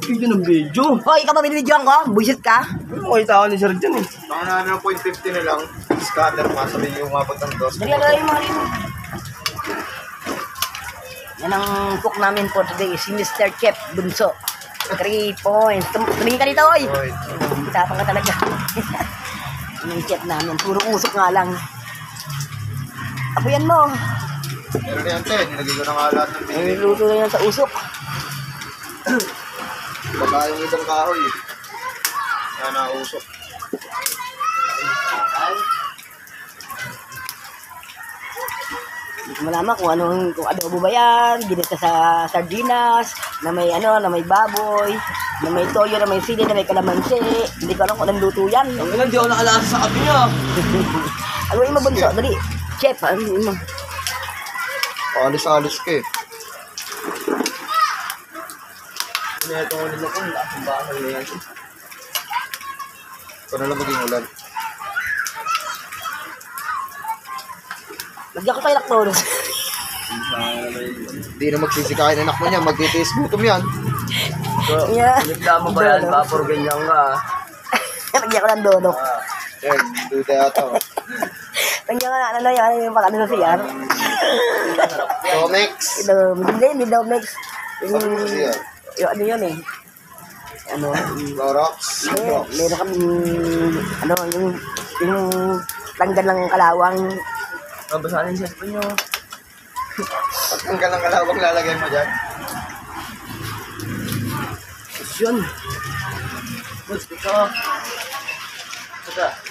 Video ng video. Hoy, ikaw ba binibidyoan ko? Buisit ka? Okay, tao ni Sir dyan eh. Mga na 0.50 na lang. Scatter, masabi yung umabot ng dos. Dali lang yung mga rin. Yan ang cook namin for today, si Mr. Chef Bunso. 3 points. Tumingin ka dito, oy. Tapang ka talaga. Yan ang chef namin. Puro usok nga lang. Apoyan mo. Pero na yan, te. Nilagay ko na nga lahat ng bili. Niluto na yan sa usok. Baba yung isang kahoy. Yan na usok. Hindi ko malaman kung adobo ba yan, ginita sa sardinas, na may na may baboy, na may toyo, na may sili, na may kalamansi. Hindi ko alam kung anong luto yan. Ang ilan, di ako nakalasa sa kape niya. Aluin mo, Bunso, dali. Chef, aluin mo. Alis-alis ka eh. Ano itong ulit ako, lakas ang bakal na yan. Ito na lang maging ulan. Lagyan ko kayo lakto. Hindi na magsisikain anak mo niya. Magtitiis gutom yan. So, Yeah. pinagda mo ba yan? Vapor ganyan ka. Lagyan ko ng dono. Eh, duda yata. Lagyan ko na, yan, yung pang sa yan. Comex. Hindi daw next. Sabi mo siya. Yung ano yun eh. Clorox. Meron kami, yung tanggal ng kalawang. Mabasahin siya sa inyo. Pag tanggal ng kalawang lalagay mo dyan. Yun. Gusto ko. Saka,